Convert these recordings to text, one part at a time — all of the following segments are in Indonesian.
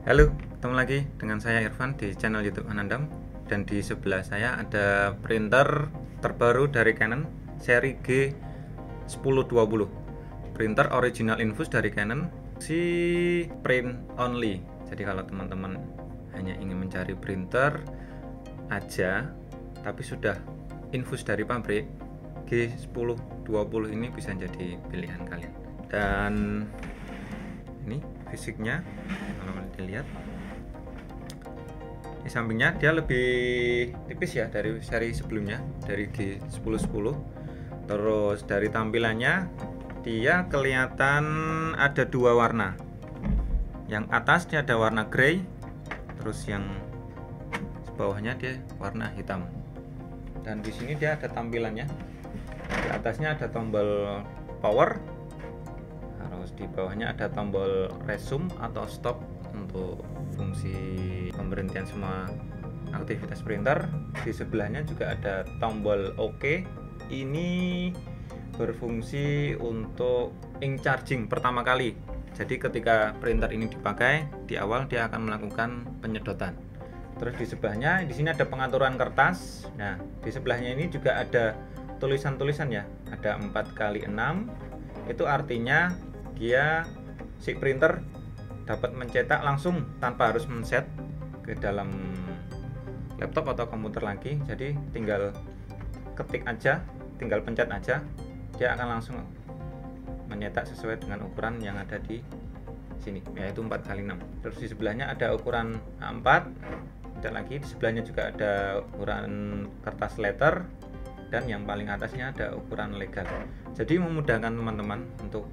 Halo, ketemu lagi dengan saya Irfan di channel YouTube Anandam. Dan di sebelah saya ada printer terbaru dari Canon seri G1020. Printer original infus dari Canon, si print only. Jadi kalau teman-teman hanya ingin mencari printer aja tapi sudah infus dari pabrik, G1020 ini bisa jadi pilihan kalian. Dan ini fisiknya kalau dilihat di sampingnya dia lebih tipis ya dari seri sebelumnya, dari G1010. Terus dari tampilannya dia kelihatan ada dua warna. Yang atas dia ada warna grey, terus yang bawahnya dia warna hitam. Dan di sini dia ada tampilannya. Di atasnya ada tombol power, terus di bawahnya ada tombol resume atau stop untuk fungsi pemberhentian semua aktivitas printer. Di sebelahnya juga ada tombol OK. Ini berfungsi untuk ink charging pertama kali. Jadi ketika printer ini dipakai, di awal dia akan melakukan penyedotan. Terus di sebelahnya, di sini ada pengaturan kertas. Nah, di sebelahnya ini juga ada tulisan-tulisan ya. Ada 4x6. Itu artinya dia si printer dapat mencetak langsung tanpa harus men-set ke dalam laptop atau komputer lagi. Jadi tinggal ketik aja, tinggal pencet aja, dia akan langsung mencetak sesuai dengan ukuran yang ada di sini, yaitu 4x6. Terus di sebelahnya ada ukuran A4, pencet lagi. Di sebelahnya juga ada ukuran kertas letter, dan yang paling atasnya ada ukuran legal. Jadi memudahkan teman-teman untuk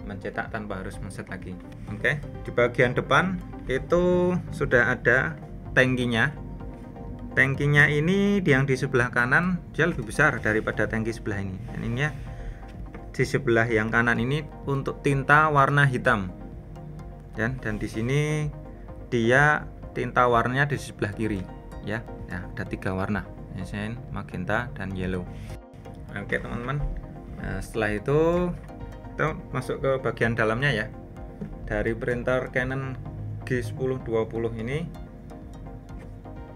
mencetak tanpa harus men-set lagi. Oke, di bagian depan itu sudah ada tangkinya. Tangkinya ini yang di sebelah kanan dia lebih besar daripada tangki sebelah ini. Dan ini ya, di sebelah yang kanan ini untuk tinta warna hitam. Dan di sini dia tinta warnanya di sebelah kiri ya. Nah, ada 3 warna, oranye, magenta, dan yellow. Oke teman-teman, nah, setelah itu kita masuk ke bagian dalamnya ya. Dari printer Canon G1020 ini,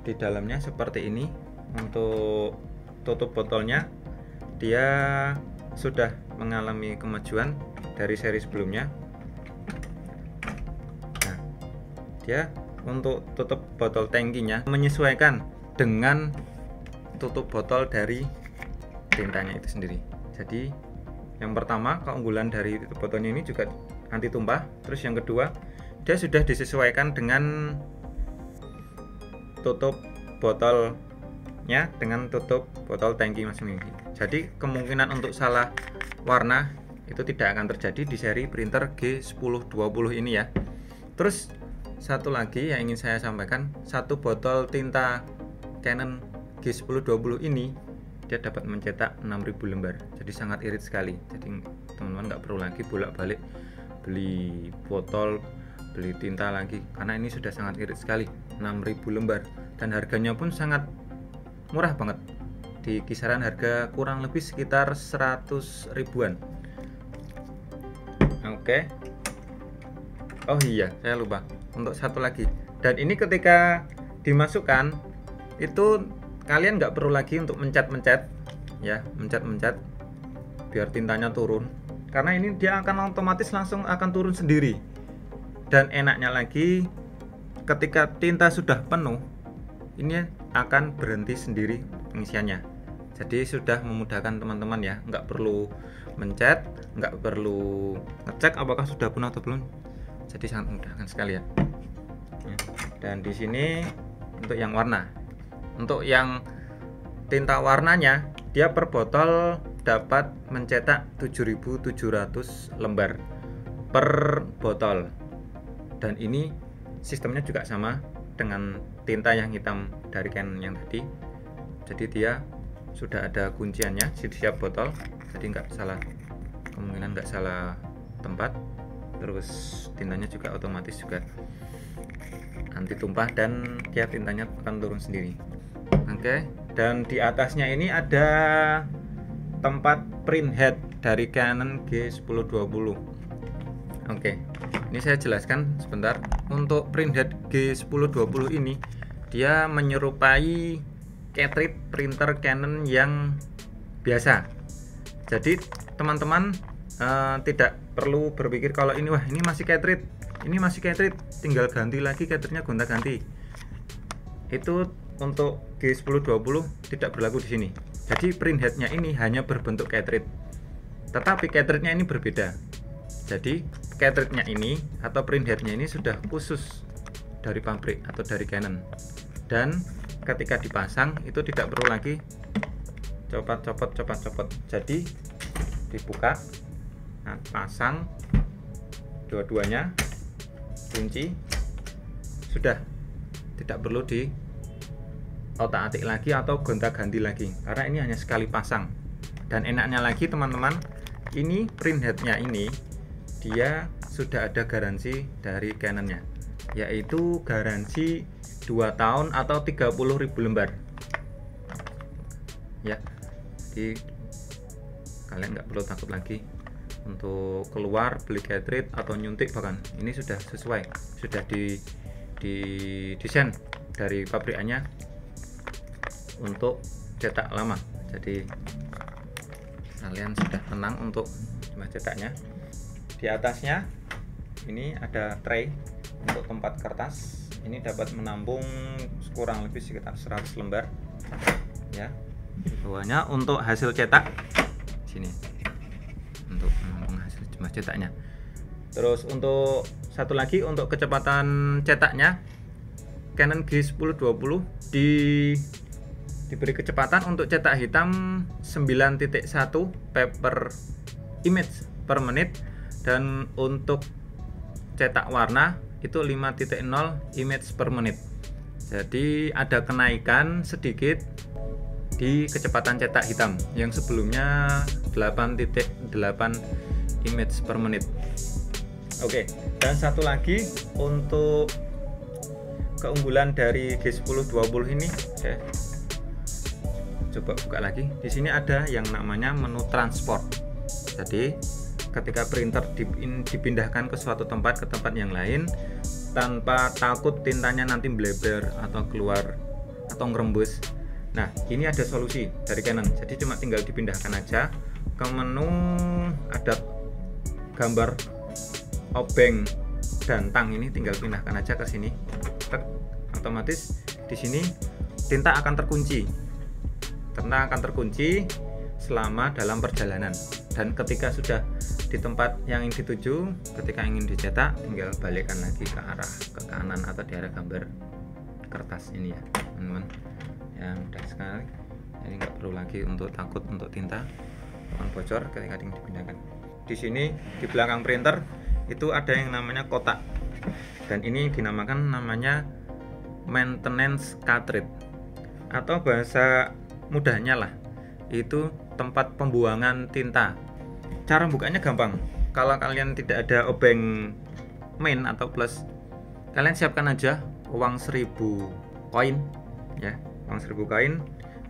di dalamnya seperti ini. Untuk tutup botolnya dia sudah mengalami kemajuan dari seri sebelumnya. Nah, dia untuk tutup botol tangkinya menyesuaikan dengan tutup botol dari tintanya itu sendiri. Jadi yang pertama, keunggulan dari tutup botolnya ini juga anti tumpah. Terus yang kedua, dia sudah disesuaikan dengan tutup botolnya dengan tutup botol tangki masing-masing. Jadi kemungkinan untuk salah warna itu tidak akan terjadi di seri printer G1020 ini ya. Terus satu lagi yang ingin saya sampaikan, satu botol tinta Canon G1020 ini dia dapat mencetak 6000 lembar. Jadi sangat irit sekali. Jadi teman-teman nggak perlu lagi bolak-balik beli botol, beli tinta lagi, karena ini sudah sangat irit sekali, 6000 lembar. Dan harganya pun sangat murah banget, di kisaran harga kurang lebih sekitar 100 ribuan. Oke. Oh iya, saya lupa untuk satu lagi. Dan ini ketika dimasukkan itu kalian nggak perlu lagi untuk mencet-mencet ya, mencet-mencet biar tintanya turun, karena ini dia akan otomatis langsung akan turun sendiri. Dan enaknya lagi, ketika tinta sudah penuh, ini akan berhenti sendiri pengisiannya. Jadi sudah memudahkan teman-teman ya, nggak perlu mencet, nggak perlu ngecek apakah sudah penuh atau belum. Jadi sangat memudahkan sekali ya. Dan di sini untuk yang warna, untuk yang tinta warnanya, dia per botol dapat mencetak 7.700 lembar per botol. Dan ini sistemnya juga sama dengan tinta yang hitam dari Canon yang tadi. Jadi dia sudah ada kunciannya di setiap botol, jadi nggak salah, kemungkinan nggak salah tempat. Terus tintanya juga otomatis juga anti tumpah, dan dia tintanya akan turun sendiri. Oke, dan di atasnya ini ada tempat print head dari Canon G1020. Oke, ini saya jelaskan sebentar. Untuk printhead G1020 ini dia menyerupai cartridge printer Canon yang biasa. Jadi teman-teman tidak perlu berpikir kalau ini wah ini masih cartridge, tinggal ganti lagi cartridge-nya, gonta-ganti. Itu untuk G1020 tidak berlaku di sini. Jadi printhead-nya ini hanya berbentuk cartridge, tetapi cartridge-nya ini berbeda. Jadi cartridge-nya ini atau printhead-nya ini sudah khusus dari pabrik atau dari Canon, dan ketika dipasang itu tidak perlu lagi copot. Jadi dibuka, nah, pasang dua-duanya, kunci, sudah tidak perlu di otak-atik lagi atau gonta-ganti lagi, karena ini hanya sekali pasang. Dan enaknya lagi teman-teman, ini printhead-nya ini dia sudah ada garansi dari Canon-nya, yaitu garansi 2 tahun atau 30.000 lembar ya. Jadi kalian nggak perlu takut lagi untuk keluar beli cartridge atau nyuntik, bahkan ini sudah sesuai, sudah di desain dari pabrikannya untuk cetak lama. Jadi kalian sudah tenang untuk cetaknya. Di atasnya ini ada tray untuk tempat kertas. Ini dapat menampung kurang lebih sekitar 100 lembar ya. Di bawahnya untuk hasil cetak sini, untuk menampung hasil cetaknya. Terus untuk satu lagi, untuk kecepatan cetaknya, Canon G1020 diberi kecepatan untuk cetak hitam 9.1 paper image per menit, dan untuk cetak warna itu 5.0 image per menit. Jadi ada kenaikan sedikit di kecepatan cetak hitam yang sebelumnya 8.8 image per menit. Oke, dan satu lagi untuk keunggulan dari G1020 ini, saya coba buka lagi. Di sini ada yang namanya menu transport. Jadi ketika printer dipindahkan ke suatu tempat, ke tempat yang lain, tanpa takut tintanya nanti bleber atau keluar atau ngerembus. Nah, ini ada solusi dari Canon. Jadi cuma tinggal dipindahkan aja ke menu, ada gambar obeng dan tang, ini tinggal pindahkan aja ke sini. Otomatis di sini tinta akan terkunci. Tinta akan terkunci selama dalam perjalanan, dan ketika sudah di tempat yang ingin dituju, ketika ingin dicetak, tinggal balikkan lagi ke arah ke kanan atau di arah gambar kertas ini ya teman-teman ya. Mudah sekali, jadi nggak perlu lagi untuk takut untuk tinta akan bocor ketika ingin dipindahkan. Di sini di belakang printer itu ada yang namanya kotak, dan ini dinamakan namanya maintenance cartridge, atau bahasa mudahnya lah itu tempat pembuangan tinta. Cara bukanya gampang. Kalau kalian tidak ada obeng main atau plus, kalian siapkan aja uang 1000 koin ya, uang 1000 koin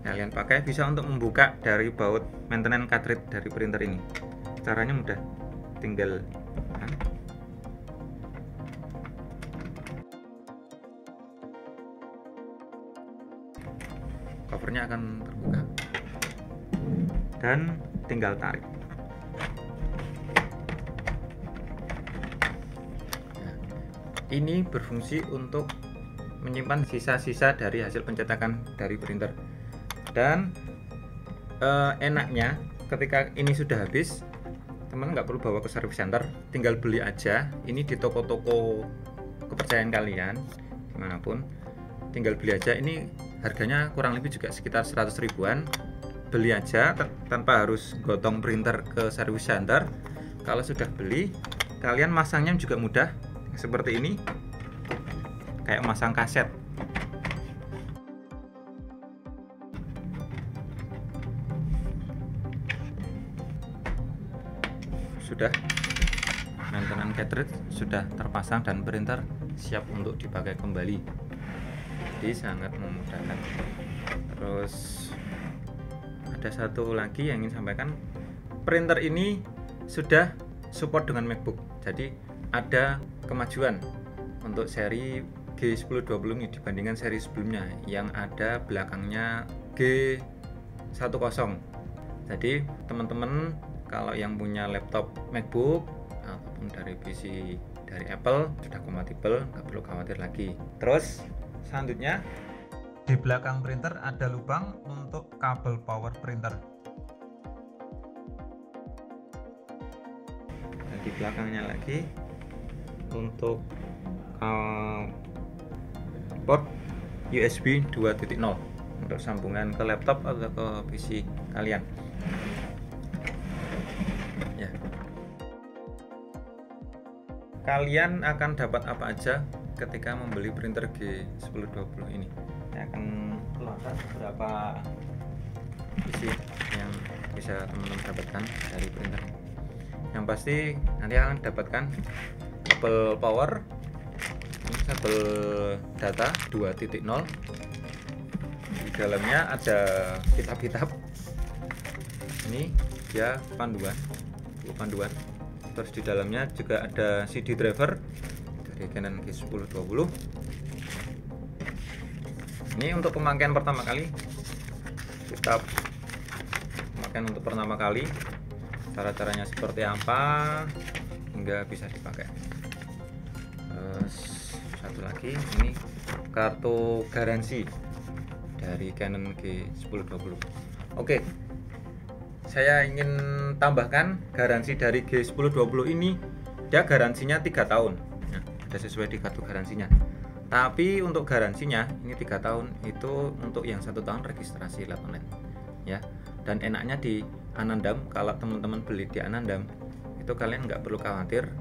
kalian pakai bisa untuk membuka dari baut maintenance cartridge dari printer ini. Caranya mudah, tinggal covernya akan terbuka dan tinggal tarik. Ini berfungsi untuk menyimpan sisa-sisa dari hasil pencetakan dari printer. Dan enaknya ketika ini sudah habis, teman nggak perlu bawa ke service center, tinggal beli aja. Ini di toko-toko kepercayaan kalian dimanapun, tinggal beli aja. Ini harganya kurang lebih juga sekitar 100 ribuan. Beli aja tanpa harus gotong printer ke service center. Kalau sudah beli, kalian masangnya juga mudah, seperti ini, kayak masang kaset. Sudah, maintenance cartridge sudah terpasang dan printer siap untuk dipakai kembali. Jadi sangat memudahkan. Terus ada satu lagi yang ingin sampaikan, printer ini sudah support dengan MacBook. Jadi ada kemajuan untuk seri G1020 ini dibandingkan seri sebelumnya yang ada belakangnya G10. Jadi teman-teman kalau yang punya laptop MacBook ataupun dari PC dari Apple sudah kompatibel, nggak perlu khawatir lagi. Terus selanjutnya di belakang printer ada lubang untuk kabel power printer. Dan di belakangnya lagi untuk port USB 2.0 untuk sambungan ke laptop atau ke PC kalian. Ya. Kalian akan dapat apa aja ketika membeli printer G1020 ini? Saya akan keluarkan beberapa isi yang bisa teman-teman dapatkan dari printer. Yang pasti nanti akan dapatkan kabel power, kabel data 2.0. Di dalamnya ada kitab-kitab. Ini dia panduan. Terus di dalamnya juga ada CD driver dari Canon G1020. Ini untuk pemakaian pertama kali. Kitab pemakaian untuk pertama kali. Cara-caranya seperti apa hingga bisa dipakai. Terus satu lagi, ini kartu garansi dari Canon G1020. Oke, saya ingin tambahkan garansi dari G1020 ini, dia garansinya 3 tahun. Nah, ada sesuai di kartu garansinya. Tapi untuk garansinya ini 3 tahun, itu untuk yang 1 tahun registrasi lewat online, ya. Dan enaknya di Anandam, kalau teman-teman beli di Anandam itu kalian nggak perlu khawatir,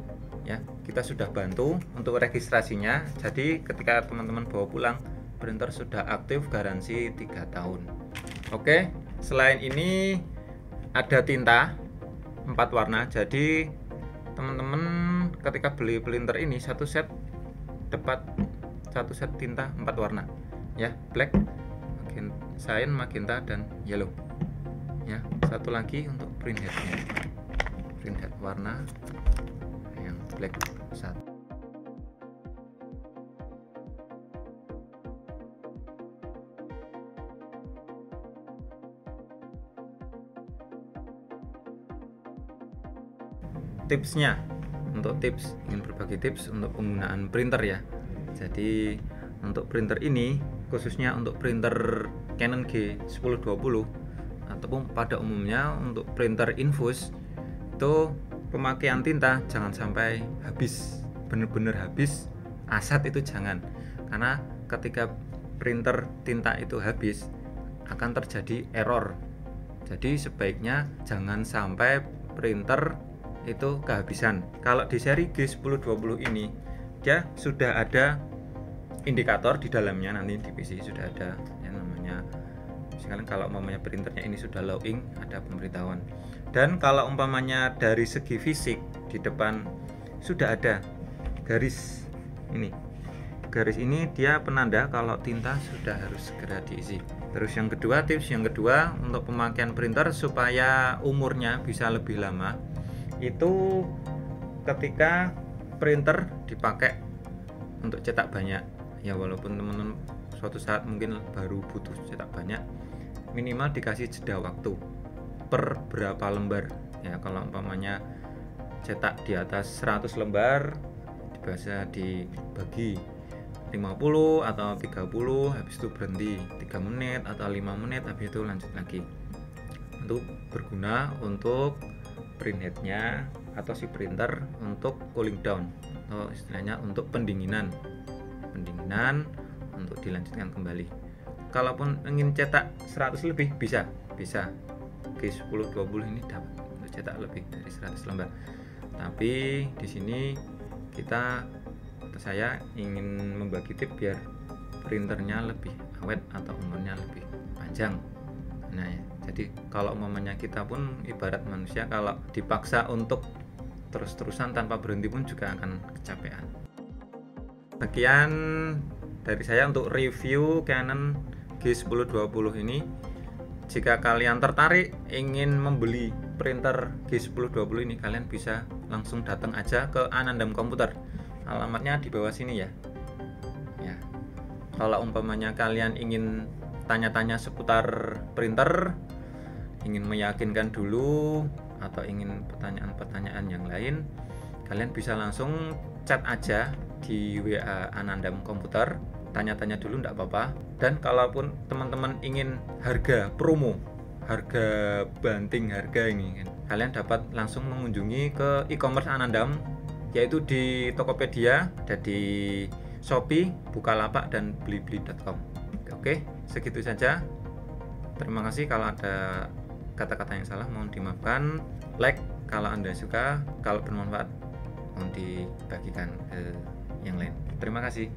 ya. Kita sudah bantu untuk registrasinya. Jadi ketika teman-teman bawa pulang, printer sudah aktif garansi 3 tahun. Oke, selain ini ada tinta 4 warna. Jadi teman-teman ketika beli printer ini satu set dapat satu set tinta 4 warna, ya, black, cyan, magenta, dan yellow, ya. Satu lagi untuk print headnya, print head warna yang black satu. Tipsnya, untuk tips, ingin berbagi tips untuk penggunaan printer, ya. Jadi untuk printer ini, khususnya untuk printer Canon G1020 ataupun pada umumnya untuk printer infus, itu pemakaian tinta jangan sampai habis, bener-bener habis, asat itu jangan. Karena ketika printer tinta itu habis akan terjadi error. Jadi sebaiknya jangan sampai printer itu kehabisan. Kalau di seri G1020 ini dia sudah ada indikator di dalamnya, nanti di PC sudah ada yang namanya, misalkan kalau umpamanya printernya ini sudah low ink, ada pemberitahuan. Dan kalau umpamanya dari segi fisik di depan sudah ada garis ini. Garis ini dia penanda kalau tinta sudah harus segera diisi. Terus yang kedua, tips yang kedua untuk pemakaian printer supaya umurnya bisa lebih lama, itu ketika printer dipakai untuk cetak banyak, ya, walaupun teman-teman suatu saat mungkin baru butuh cetak banyak, minimal dikasih jeda waktu per berapa lembar, ya. Kalau umpamanya cetak di atas 100 lembar bisa dibagi 50 atau 30, habis itu berhenti 3 menit atau 5 menit, habis itu lanjut lagi. Itu berguna untuk print headnya atau si printer untuk cooling down, atau istilahnya untuk pendinginan untuk dilanjutkan kembali. Kalaupun ingin cetak 100 lebih bisa G1020 ini dapat untuk cetak lebih dari 100 lembar. Tapi di sini saya ingin membagi tips biar printernya lebih awet atau umurnya lebih panjang. Nah, ya. Jadi kalau umpamanya kita pun ibarat manusia, kalau dipaksa untuk terus-terusan tanpa berhenti pun juga akan kecapean. Sekian dari saya untuk review Canon G1020 ini. Jika kalian tertarik ingin membeli printer G1020 ini, kalian bisa langsung datang aja ke Anandam Komputer. Alamatnya di bawah sini ya. Ya. Kalau umpamanya kalian ingin tanya-tanya seputar printer, ingin meyakinkan dulu atau ingin pertanyaan-pertanyaan yang lain, kalian bisa langsung chat aja di WA Anandam Komputer, tanya-tanya dulu enggak apa-apa. Dan kalaupun teman-teman ingin harga promo, harga banting harga ini, kalian dapat langsung mengunjungi ke e-commerce Anandam, yaitu di Tokopedia, ada di Shopee, Bukalapak, dan blibli.com. Oke, segitu saja. Terima kasih. Kalau ada kata-kata yang salah mohon dimaafkan. Like kalau Anda suka, kalau bermanfaat mohon dibagikan ke yang lain. Terima kasih.